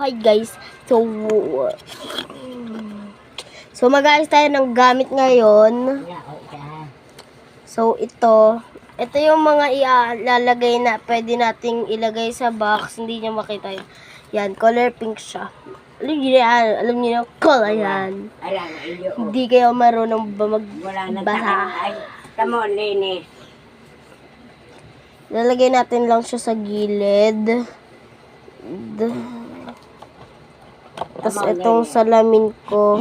Hi guys, so mag-ayos tayo ng gamit ngayon. So ito yung mga ilalagay na pwede nating ilagay sa box, hindi niyo makita yun. Yan, color pink siya. Alam niyo yung color yan. Hindi kayo marunong ba magbasa? Tamo, linis. Lalagay natin lang siya sa gilid. Tapos itong salamin ko,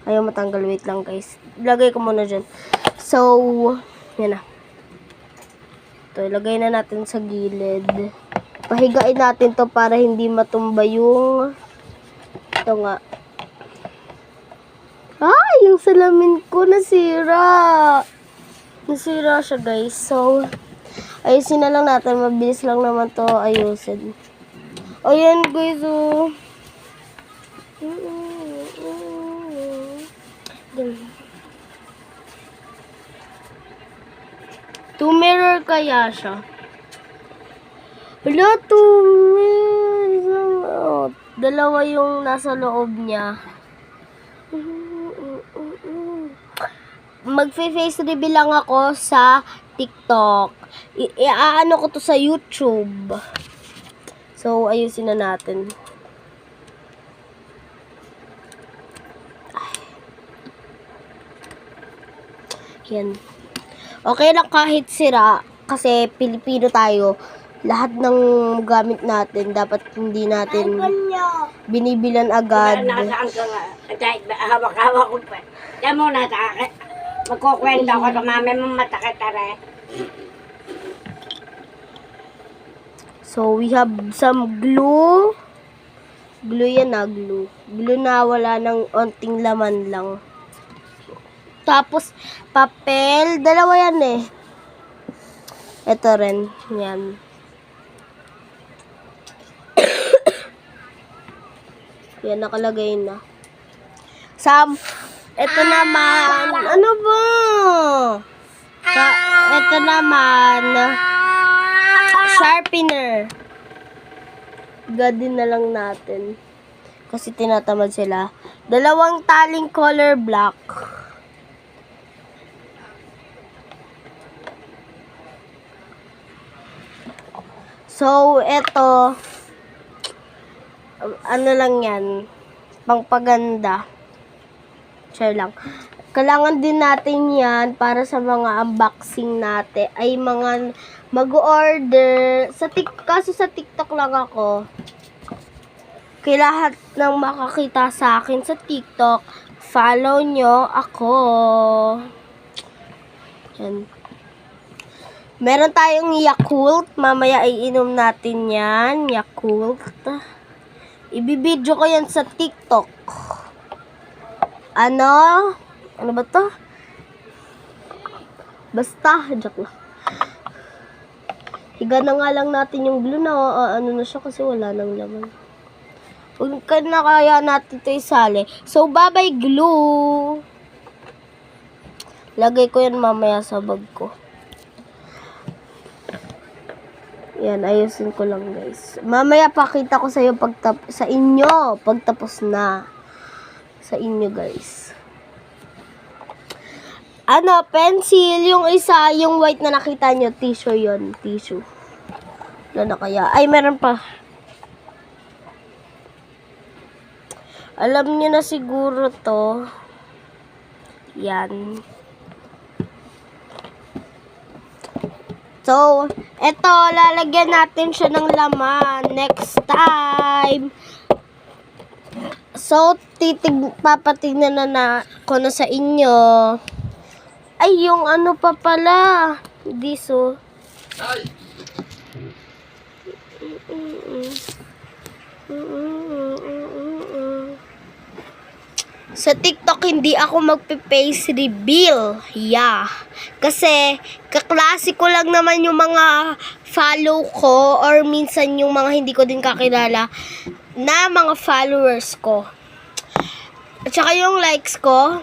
ayaw matanggal, wait lang guys. Ilagay ko muna dyan. So, yan na. Ito, ilagay na natin sa gilid. Pahigain natin to para hindi matumba yung, ito nga. Yung salamin ko nasira. Nasira siya guys. So, ayusin na lang natin. Mabilis lang naman to ayusin. O yan guys, Two mirror kaya siya. Wala, dalawa yung nasa loob niya. Magfe-face reveal lang ako sa TikTok. Iaano ko to sa YouTube. So, ayusin na natin. Yan. Okay lang kahit sira kasi Pilipino tayo. Lahat ng gamit natin dapat hindi natin binibilan agad. Nasaan ka nga? Hawak-hawak ko pa. Diyan muna, magkukwento ko sa mami mo matakit-tare. So, we have some glue. Glue yan na, glue. Glue na wala ng onting laman lang. Tapos, papel. Dalawa yan eh. Ito rin. Yan. Yan, nakalagay na. Sam, ito naman. Ano ba? Ito naman. Sharpener. Gadin na lang natin. Kasi tinatamad sila. Dalawang taling color black. So, eto, ano lang yan, pangpaganda. Share lang. Kailangan din natin yan para sa mga unboxing natin. Ay, mga mag-order. Kaso sa TikTok lang ako. Kaya lahat ng makakita sa akin sa TikTok, follow nyo ako. Yan. Meron tayong Yakult. Mamaya iinom natin yan. Yakult. Ibibidyo ko yan sa TikTok. Ano ba to? Basta, joke lang. Higa na nga lang natin yung glue na ano na siya kasi wala nang laman. Huwag ka na kaya natin ito isali. So, bye-bye glue. Lagay ko yan mamaya sa bag ko. Yan, ayusin ko lang guys. Mamaya pakita ko sa inyo pagtapos na. Sa inyo guys. Ano, pencil. Yung isa, yung white na nakita nyo, tissue yon, tissue. Ano na kaya? Ay, meron pa. Alam niyo na siguro to. Yan. So, eto, lalagyan natin siya ng laman next time. So, papatignan na ko na sa inyo. Ay, yung ano pa pala. Diso. Sa TikTok, hindi ako magpe-face reveal. Yeah. Kasi, kaklase ko lang naman yung mga follow ko or minsan yung mga hindi ko din kakilala na mga followers ko. At saka yung likes ko,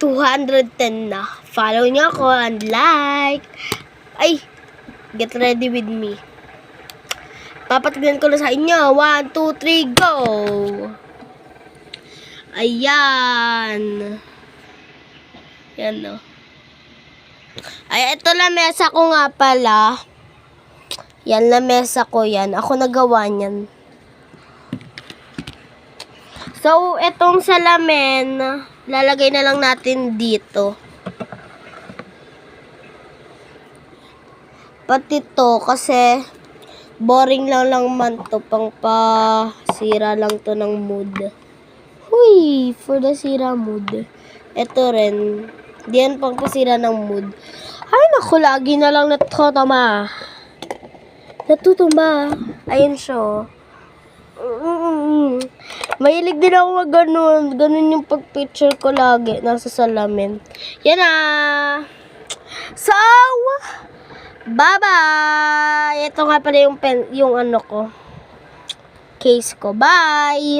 210 na. Follow niyo ako and like. Ay, get ready with me. Papatignan ko na sa inyo. 1, 2, 3, go! Ayan. Yan, no. Ay, ito lamesa ko nga pala. Yan, lamesa ko yan. Ako nagawa niyan. So, itong salamin, lalagay na lang natin dito. Pati to, kasi boring lang man to. Pang pasira lang to ng mood. Huy, for the sira mood. Ito rin. Diyan pang pasira ng mood. Ay, naku, lagi na lang natutuma. Ayun siya. Mahilig din ako mag ganun. Ganun yung pag-picture ko lagi. Nasa salamin. Yan na. So, bye-bye. Ito nga pala yung ano ko. Case ko. Bye!